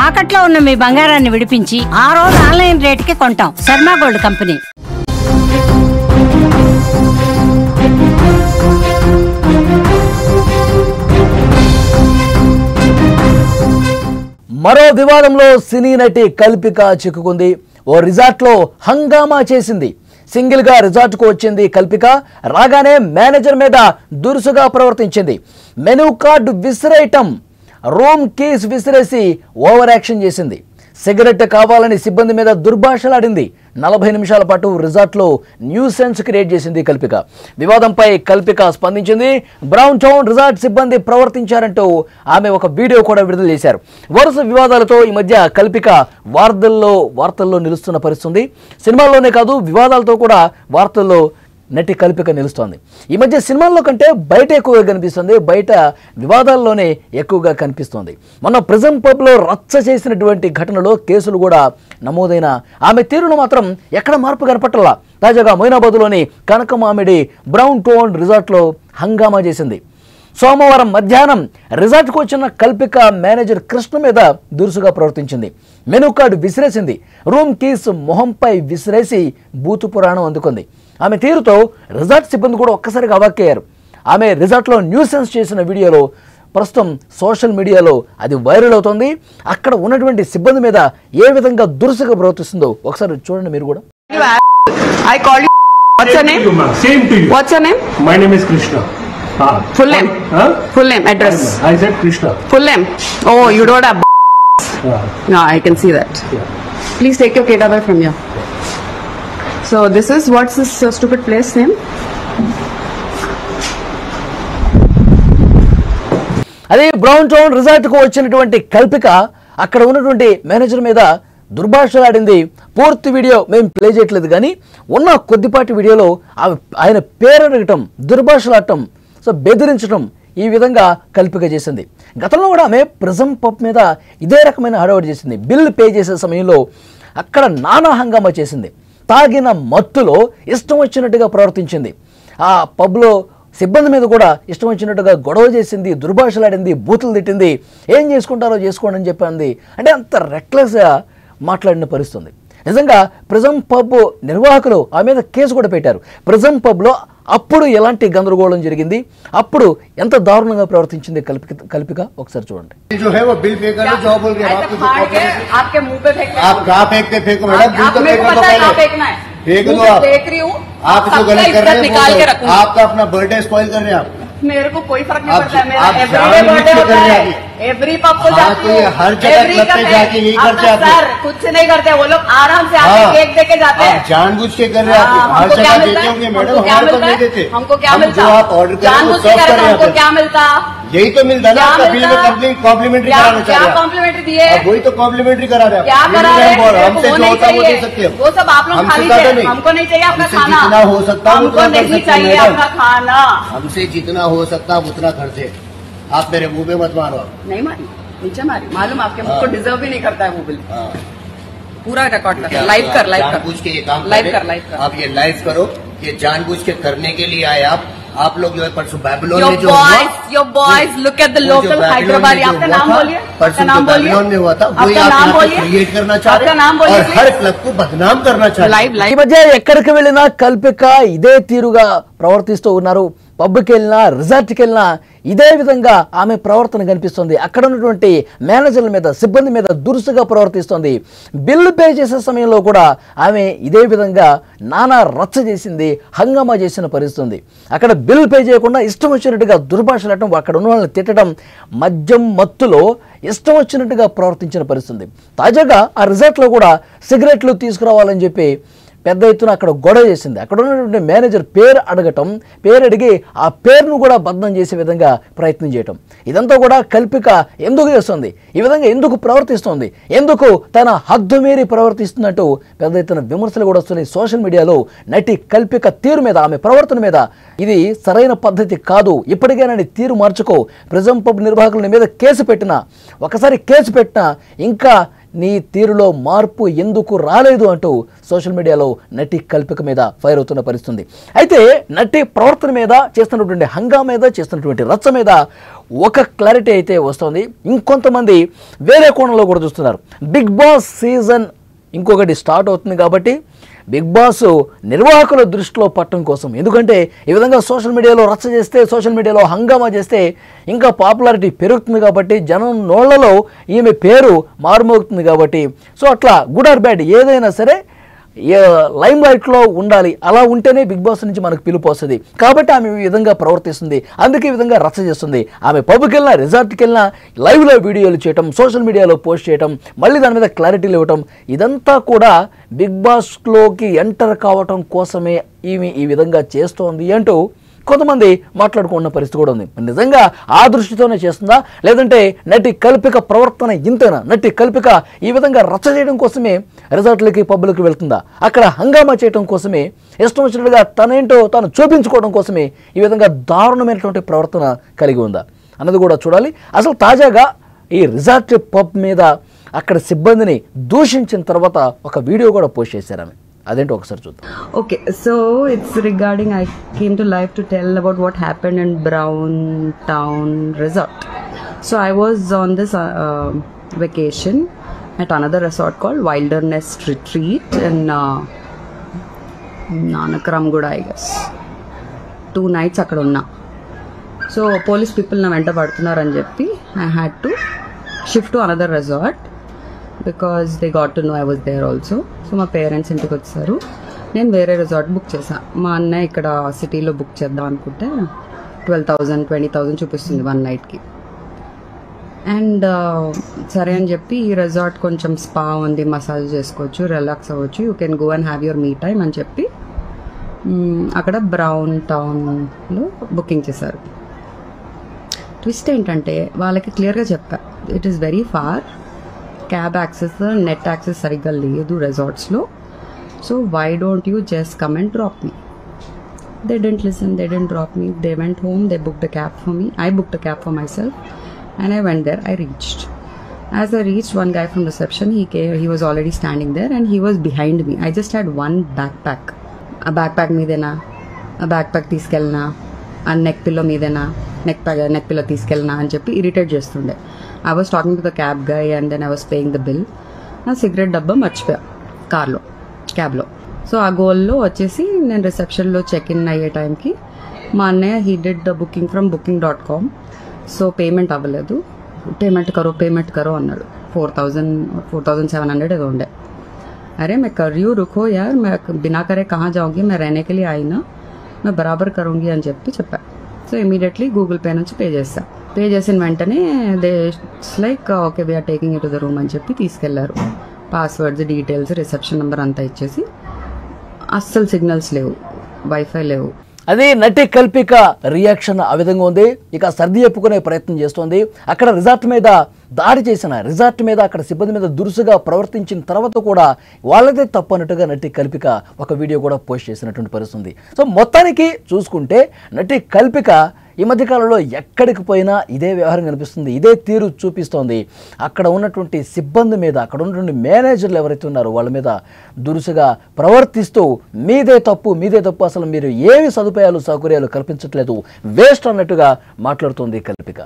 తాకట్లో ఉన్న మీ బంగారాన్ని విడిపించి ఆ రోజు ఆన్లైన్ రేటుకి కొంటాం. Sharma gold company. మరో వివాదంలో సినీ నటి కల్పిక చిక్కుకుంది. ఓ రిసార్ట్లో హంగామా చేసింది. సింగిల్ గా రిసార్ట్ కు వచ్చింది కల్పిక. రాగానే మేనేజర్ మీద దురుసుగా ప్రవర్తించింది. మెనూ కార్డు విసిరేయటం, రూమ్ కీస్ విసిరేసి ఓవర్ యాక్షన్ చేసింది. సిగరెట్ కావాలని సిబ్బంది మీద దుర్భాషలాడింది. 40 నిమిషాల పాటు రిసార్ట్లో న్యూసెన్స్ క్రియేట్ చేసింది కల్పిక. వివాదంపై కల్పిక స్పందించింది. బ్రౌన్ టౌన్ రిసార్ట్ సిబ్బంది ప్రవర్తించారంటూ ఆమె ఒక వీడియో కూడా విడుదల చేశారు. వరుస వివాదాలతో ఈ మధ్య కల్పిక వార్తల్లో నిలుస్తున్న పరిస్థితి. సినిమాల్లోనే కాదు, వివాదాలతో కూడా వార్తల్లో నటి కల్పిక నిలుస్తోంది. ఈ మధ్య సినిమాల్లో కంటే బయట ఎక్కువగా కనిపిస్తుంది, బయట వివాదాల్లోనే ఎక్కువగా కనిపిస్తోంది. మొన్న ప్రిజం పబ్లో రచ్చ చేసినటువంటి ఘటనలో కేసులు కూడా నమోదైన ఆమె తీరును మాత్రం ఎక్కడ మార్పు కనపట్టలా. తాజాగా మొయినాబాద్లోని కనకమామిడి బ్రౌన్ టోన్ రిసార్ట్లో హంగామా చేసింది. సోమవారం మధ్యాహ్నం రిసార్ట్కు వచ్చిన కల్పిక మేనేజర్ కృష్ణ మీద దురుసుగా ప్రవర్తించింది. మెనూ కార్డు విసిరేసింది. రూమ్ కీస్ మొహంపై విసిరేసి బూతు పురాణం అందుకుంది. ఆమె తీరుతో రిసార్ట్ సిబ్బంది కూడా ఒక్కసారిగా అవాక్కయ్యారు. ఆమె రిసార్ట్లో న్యూసెన్స్ చేసిన వీడియోలో ప్రస్తుతం సోషల్ మీడియాలో అది వైరల్ అవుతోంది. అక్కడ ఉన్నటువంటి సిబ్బంది మీద ఏ విధంగా దురుసుగా ప్రవర్తిస్తుందో ఒకసారి చూడండి మీరు కూడా. I called you. What's your name? Same to you. What's your name? My name is Krishna. Full name. Full name. Address. I said Krishna. Full name. Oh, you don't have. No, I can see that. Yeah. Please take your kid away from here. So this is what's this stupid place name? అదే brown town రిసార్ట్కు వచ్చినటువంటి కల్పిక అక్కడ ఉన్నటువంటి manager మీద దుర్భాషలాడింది. పూర్తి video మేము play చేయట్లేదు, కానీ ఉన్న కొద్దిపాటి వీడియోలో ఆయన పేరు అడగటం, దుర్భాషలాడటం, బెదిరించడం, ఈ విధంగా కల్పిక చేసింది. గతంలో కూడా ఆమె ప్రిజం పబ్ మీద ఇదే రకమైన హడావుడి చేసింది. బిల్ పే చేసే సమయంలో అక్కడ నానా హంగామా చేసింది. తాగిన మత్తులో ఇష్టం వచ్చినట్టుగా ప్రవర్తించింది. ఆ పబ్లో సిబ్బంది మీద కూడా ఇష్టం వచ్చినట్టుగా గొడవ చేసింది, దుర్భాషలాడింది, బూతులు తిట్టింది. ఏం చేసుకుంటారో చేసుకోండి అని చెప్పింది. అంటే అంత రెక్లెస్గా మాట్లాడిన పరిస్థితుంది. నిజంగా ప్రిజం పబ్ నిర్వాహకులు ఆ మీద కేసు కూడా పెట్టారు. ప్రిజం పబ్లో అప్పుడు ఎలాంటి గందరగోళం జరిగింది, అప్పుడు ఎంత దారుణంగా ప్రవర్తించింది కల్పిక ఒకసారి చూడండి. आपका अपना बर्थडे स्पॉइल कर रहे हैं आप. मेरे को कोई फर्क नहीं पड़ता है. मेरा एवरीडे बर्थडे होता है. एवरी पब को जाती हूँ. हर जगह क्लब पे जाके यही करते हैं. सर कुछ नहीं करते, वो लोग आराम से आके केक देके जाते हैं. जानबूझ के कर रहे हैं. हर जगह देते होंगे मैडम, हमारे को नहीं देते. हमको क्या मिलता? जो आप ऑर्डर कर रहे हैं हमको क्या मिलता? यही तो मिलता है ना. बिल में कॉम्प्लीमेंट्री कराना चाह रहे हैं. कॉम्प्लीमेंट्री दिए, वही तो कॉम्प्लीमेंट्री करा रहे हैं. क्या करा रहे हैं? हमसे जो होता है वो दे सकते हैं. वो सब आप लोग खा लीजिए. हमको नहीं चाहिए आपका खाना. जितना हो सकता है हमको नहीं चाहिए आपका खाना. हमसे जितना हो सकता है उतना करते. आप मेरे मुंह पे मत मारो. नहीं मारी, नीचे मारी. मालूम आपके मुझ को डिजर्व भी नहीं करता है वो बिल. पूरा रिकॉर्ड कर, लाइव कर, जानबूझ के ये काम लाइव कर. आप ये लाइव करो. ये जानबूझ के करने के लिए आए आप लोग जो है परसों बैबलोन में जो your boys look at the local Hyderabad. आपका नाम बोलिए. परसों बैबलोन में हुआ था, वही आप यहाँ पे क्रिएट करना चाह रहे हैं और हर क्लब को बदनाम करना चाह रहे हैं. ఈ మధ్య ఎక్కడికి వెళ్ళినా కల్పిక ఇదే తీరుగా ప్రవర్తిస్తూ ఉన్నారు. పబ్కి వెళ్ళినా, రిసార్ట్కి వెళ్ళినా ఇదే విధంగా ఆమె ప్రవర్తన కనిపిస్తుంది. అక్కడ ఉన్నటువంటి మేనేజర్ల మీద, సిబ్బంది మీద దురుసుగా ప్రవర్తిస్తుంది. బిల్లు పే చేసే సమయంలో కూడా ఆమె ఇదే విధంగా నానా రచ్చ చేసింది, హంగామా చేసిన పరిస్థితుంది. అక్కడ బిల్ పే చేయకుండా ఇష్టం వచ్చినట్టుగా దుర్భాషలాడటం, అక్కడ ఉన్న వాళ్ళని తిట్టడం, మద్యం మత్తులో ఇష్టం వచ్చినట్టుగా ప్రవర్తించిన పరిస్థితుంది. తాజాగా ఆ రిసార్ట్లో కూడా సిగరెట్లు తీసుకురావాలని చెప్పి పెద్ద ఎత్తున అక్కడ గొడవ చేసింది. అక్కడ ఉన్నటువంటి మేనేజర్ పేరు అడిగి ఆ పేరును కూడా బద్నం చేసే విధంగా ప్రయత్నం చేయటం, ఇదంతా కూడా కల్పిక ఎందుకు చేస్తుంది, ఈ విధంగా ఎందుకు ప్రవర్తిస్తుంది, ఎందుకు తన హద్దు మీరి ప్రవర్తిస్తున్నట్టు పెద్ద ఎత్తున విమర్శలు కూడా వస్తున్నాయి సోషల్ మీడియాలో. నటి కల్పిక తీరు మీద, ఆమె ప్రవర్తన మీద ఇది సరైన పద్ధతి కాదు, ఇప్పటికైనా తీరు మార్చుకో. ప్రిజం పబ్ నిర్వాహకుల మీద కేసు పెట్టినా, ఒకసారి కేసు పెట్టినా ఇంకా నీ తీరులో మార్పు ఎందుకు రాలేదు అంటూ సోషల్ మీడియాలో నటి కల్పిక మీద ఫైర్ అవుతున్న పరిస్థితుంది. అయితే నటి ప్రవర్తన మీద చేస్తున్నటువంటి హంగామా మీద చేస్తున్నటువంటి రచ్చ మీద ఒక క్లారిటీ అయితే వస్తుంది. ఇంకొంతమంది వేరే కోణంలో కూడా చూస్తున్నారు. బిగ్ బాస్ సీజన్ ఇంకొకటి స్టార్ట్ అవుతుంది కాబట్టి బిగ్ బాస్ నిర్వాహకుల దృష్టిలో పట్టడం కోసం, ఎందుకంటే ఈ విధంగా సోషల్ మీడియాలో రచ్చ చేస్తే, సోషల్ మీడియాలో హంగామా చేస్తే ఇంకా పాపులారిటీ పెరుగుతుంది కాబట్టి, జనం నోళ్లలో ఈమె పేరు మారుమోగుతుంది కాబట్టి, సో అట్లా గుడ్ ఆర్ బ్యాడ్ ఏదైనా సరే లైమ్ లైట్లో ఉండాలి. అలా ఉంటేనే బిగ్ బాస్ నుంచి మనకు పిలుపు వస్తుంది. కాబట్టి ఆమె ఈ విధంగా ప్రవర్తిస్తుంది, అందుకే ఈ విధంగా రచ్చ చేస్తుంది. ఆమె పబ్కి వెళ్ళినా, రిసార్ట్కి వెళ్ళినా లైవ్లో వీడియోలు చేయటం, సోషల్ మీడియాలో పోస్ట్ చేయటం, మళ్ళీ దాని మీద క్లారిటీలు ఇవ్వటం, ఇదంతా కూడా బిగ్ బాస్లోకి ఎంటర్ కావటం కోసమే ఈమె ఈ విధంగా చేస్తోంది అంటూ కొంతమంది మాట్లాడుకున్న పరిస్థితి కూడా ఉంది. నిజంగా ఆ దృష్టితోనే చేస్తుందా, లేదంటే నటి కల్పిక ప్రవర్తన ఇంతేనా? నటి కల్పిక ఈ విధంగా రచ్చ చేయడం కోసమే రిసార్ట్లకి, పబ్బులకి వెళ్తుందా? అక్కడ హంగామా చేయడం కోసమే, ఇష్టం వచ్చినట్టుగా తనేంటో తాను చూపించుకోవడం కోసమే ఈ విధంగా దారుణమైనటువంటి ప్రవర్తన కలిగి ఉందా అన్నది కూడా చూడాలి. అసలు తాజాగా ఈ రిసార్ట్ పబ్ మీద అక్కడ సిబ్బందిని దూషించిన తర్వాత ఒక వీడియో కూడా పోస్ట్ చేశారు ఆమె. అదేంటో ఒకసారి చూద్దాం. Okay, so it's regarding, I came to live to tell about what happened in Brown Town Resort. So I was on this vacation at another resort called Wilderness Retreat in Nanakaramguda, I guess. 2 nights అక్కడ ఉన్నా. So police people నా వెంట పడుతున్నారని చెప్పి I had to shift to another resort because they got to know I was there also. So మా parents ఇంటికి వచ్చారు, నేను వేరే రిసార్ట్ బుక్ చేశాను. మా అన్నయ్య ఇక్కడ సిటీలో బుక్ చేద్దాం అనుకుంటే 12,000 20,000 చూపిస్తుంది 1 నైట్కి. అండ్ సరే అని చెప్పి ఈ రిసార్ట్ కొంచెం స్పా ఉంది, మసాజ్ చేసుకోవచ్చు, రిలాక్స్ అవ్వచ్చు, you can go and have your me time అని చెప్పి అక్కడ బ్రౌన్ టౌన్లో బుకింగ్ చేశారు. ట్విస్ట్ ఏంటంటే వాళ్ళకి క్లియర్గా చెప్పా, it is very far, cab access, net access సరిగ్గా లేదు రిసార్ట్స్లో, so why don't you just come and drop me. They didn't listen, they didn't drop me, they went home, they booked a cab for me, I booked a cab for my సెల్ఫ్ and I went there. I reached. As I reached, one guy from reception, he was already standing there and he was behind me. I just had one backpack. A backpack meedena, a backpack తీసుకెళ్ళనా, a neck pillow meedena, neck pillow తీసుకెళ్ళనా అని చెప్పి irritate చేస్తుండే. I was talking to the cab guy and then I was paying the bill. నా cigarette డబ్బా మర్చిపోయా కార్లో, క్యాబ్లో. So ఆ గోల్లో వచ్చేసి నేను రిసెప్షన్లో చెక్ ఇన్ అయ్యే టైంకి మా అన్నయ్య he did the booking from booking.com. So payment అవ్వలేదు, పేమెంట్ కరో అన్నాడు. 4,700 ఏదో ఉండే. अरे मैं कर रही हूँ, रुको यार, मैं बिना करे कहाँ जाऊँगी, मैं रहने के लिए आई ना, मैं बराबर करूँगी అని చెప్పా. సో ఇమీడియట్లీ గూగుల్ పే నుంచి పే చేసిన వెంటనే they like okay we're taking it to the room అని చెప్పి తీసుకెళ్లారు. పాస్వర్డ్స్, డీటెయిల్స్, రిసెప్షన్ నెంబర్ అంతా ఇచ్చేసి, అస్సలు సిగ్నల్స్ లేవు, వైఫై లేవు. అది నటి కల్పిక రియాక్షన్ ఆ విధంగా ఉంది. ఇక సర్ది చెప్పుకునే ప్రయత్నం చేస్తోంది. అక్కడ రిసార్ట్ మీద దాడి చేసిన, రిసార్ట్ మీద అక్కడ సిబ్బంది మీద దురుసుగా ప్రవర్తించిన తర్వాత కూడా వాళ్ళదే తప్పు అన్నట్టుగా నటి కల్పిక ఒక వీడియో కూడా పోస్ట్ చేసినటువంటి పరిస్థితుంది. సో మొత్తానికి చూసుకుంటే నటి కల్పిక ఈ మధ్యకాలంలో ఎక్కడికి పోయినా ఇదే వ్యవహారం కనిపిస్తుంది, ఇదే తీరు చూపిస్తోంది. అక్కడ ఉన్నటువంటి సిబ్బంది మీద, అక్కడ ఉన్నటువంటి మేనేజర్లు ఎవరైతే ఉన్నారో వాళ్ళ మీద దురుసుగా ప్రవర్తిస్తూ మీదే తప్పు, అసలు మీరు ఏమి సదుపాయాలు సౌకర్యాలు కల్పించట్లేదు, వేస్ట్ అన్నట్టుగా మాట్లాడుతోంది కల్పిక.